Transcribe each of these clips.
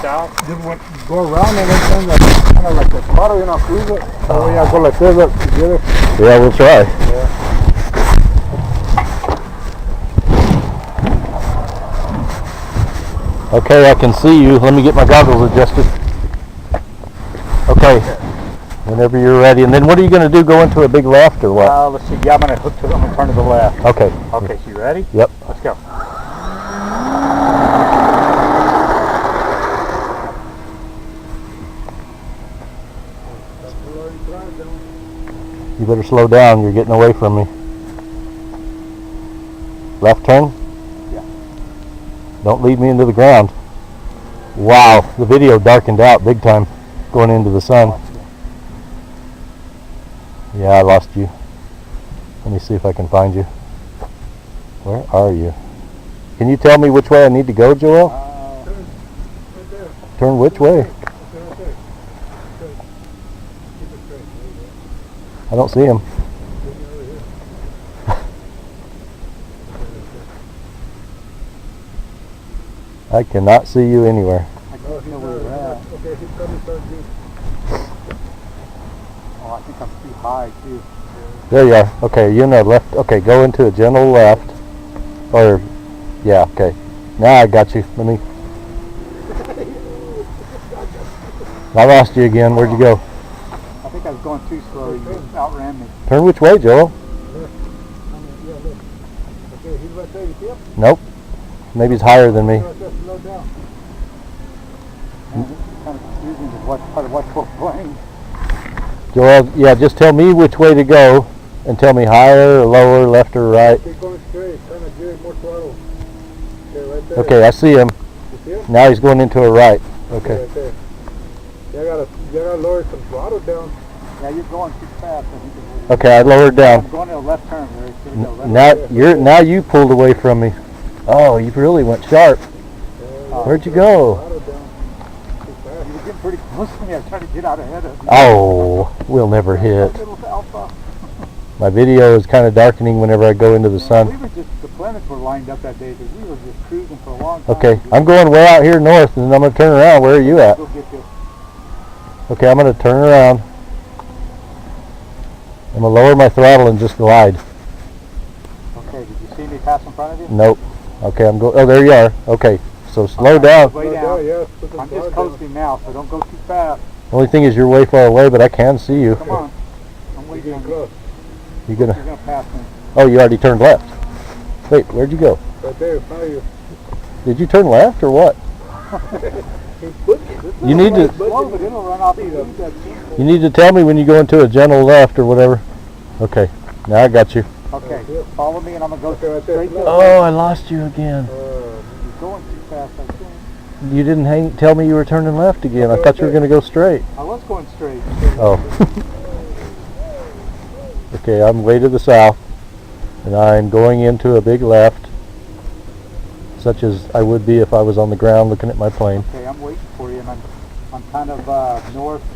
South. Just went, go around and then turn kind of like a throttle, you know, cruise it. Oh yeah, go like this up together. Yeah, we'll try. Yeah. Okay, I can see you. Let me get my goggles adjusted. Okay, whenever you're ready. And then what are you going to do? Go into a big left or what? Let's see. Yeah, I'm going to hook to. I'm going to turn to the left. Okay. Okay, so you ready? Yep. Let's go. You better slow down. You're getting away from me. Left turn? Yeah. Don't lead me into the ground. Wow, the video darkened out big time going into the sun. Yeah, I lost you. Let me see if I can find you. Where are you? Can you tell me which way I need to go, Joel? Turn right there. Turn which way? Turn right there. Keep it straight. I don't see him. Over here. I cannot see you anywhere. I don't know where you're at. Okay, he's coming towards you. Oh, I think I'm too high, too. There you are. Okay, you're in the left. Okay, go into a gentle left. Or, yeah, okay. Now I got you. Let me. I lost you again. Where'd you go? I think I was going too slow. You outran me. Turn which way, Joel? Yeah, look. Okay, he's right there. You see him? Nope. Maybe he's higher than me. Right there, slow down. Man, this is kind of confusing to what part of what we're playing. Joel, yeah, just tell me which way to go and tell me higher or lower, left or right. Keep going straight. Kind of give it more throttle. Okay, right there. Okay, I see him. You see him? Now he's going into a right. Okay. Right there. You gotta lower some throttle down. Yeah, you're going too fast. I think it's Okay, I lowered down. I'm going to a left turn. There. Here we go. Left Now you pulled away from me. Oh, you really went sharp. Where'd you go? Throttle down. Too fast. You were getting pretty close to me. I was trying to get out ahead of you. Oh, we'll never hit. Little alpha. My video is kind of darkening whenever I go into the We sun. were just, the planets were lined up that day because we were just cruising for a long time. Okay, I'm going way out here north and then I'm going to turn around. Where are you at? Go get you. Okay, I'm going to turn around. I'm going to lower my throttle and just glide. Okay, did you see me pass in front of you? Nope. Okay, I'm going. Oh, there you are. Okay, so slow down. Way Slow down. yeah. Put some I'm throttle just coasting now, so don't go too fast. Only thing is you're way far away, but I can see you. Come on. I'm down. waiting You're on getting you. close. You You're gonna? going to pass me. Oh, you already turned left. Wait, where'd you go? Right there in front of you. Did you turn left or what? He's booking. You need to. Slow, but it'll run off the speed that's You need to tell me when you go into a gentle left or whatever. Okay, now I got you. Okay, follow me and I'm going to go Okay, right there. straight to Oh, I lost you again. You're going too fast, I think. You didn't tell me you were turning left again. I thought you were going to go straight. I was going straight. Oh. Okay, I'm way to the south, and I'm going into a big left, such as I would be if I was on the ground looking at my plane. Okay, I'm waiting for you, and I'm kind of northeast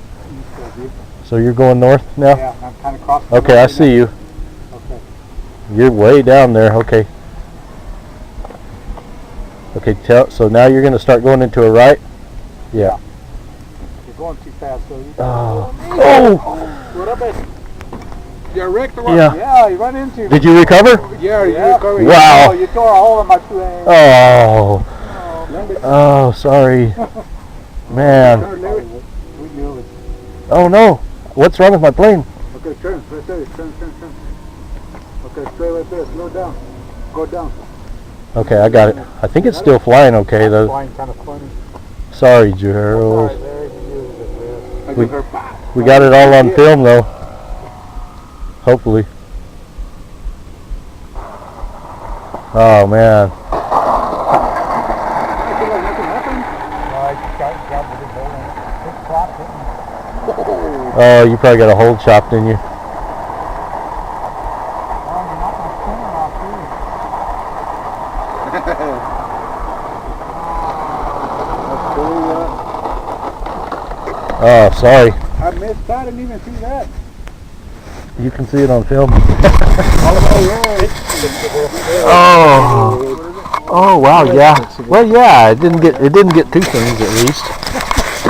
of you. So you're going north now? Yeah, I'm kind of crossing. the Okay, I road see you. now. Okay. You're way down there. Okay. Okay, so now you're going to start going into a right? Yeah. You're going too fast, so you. Oh. What up, Ed? You're wrecked or Oh! Yeah. Yeah, you run into me. Did you recover? Yeah, Yeah. you're recovering. Wow. Oh, you tore a hole in my plane. Oh. Oh, Oh, sorry. Man. Turn, Larry. we knew it. Oh, no. What's wrong with my plane? Okay, turn. Right there. Turn. Okay, straight right there. Slow down. Go down. Okay, I got it. I think it's still flying okay, though. Flying kind of funny. Sorry, All Gerald. right, Larry, you used it, man. I We- give her back. We got it all on film, though. Hopefully. Oh, man. I feel like nothing happened. No, I got the big hole in it. Big flop hit me. Oh, you probably got a hole chopped in you. Oh, you're not going to spin it off, too. Oh, sorry. I missed that. I didn't even see that. You can see it on film. Oh, Oh. Oh wow, yeah. Well, yeah, it didn't get two things at least.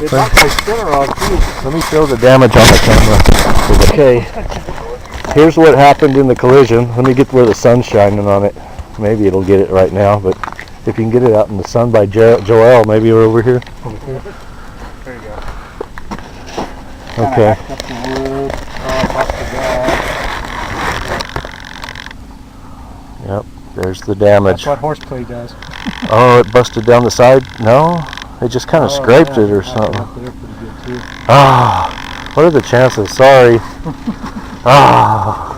It knocked my spinner off too. Let me show the damage on the camera. Okay, here's what happened in the collision. Let me get where the sun's shining on it. Maybe it'll get it right now, but if you can get it out in the sun by Joel, maybe we're over here. There you go. Okay. Hacked up the wood, busted that. Yep, there's the damage. That's what horseplay does. Oh, it busted down the side? No, it just kind of scraped it or something. Up there pretty good too. Ah, what are the chances? Sorry. Ah.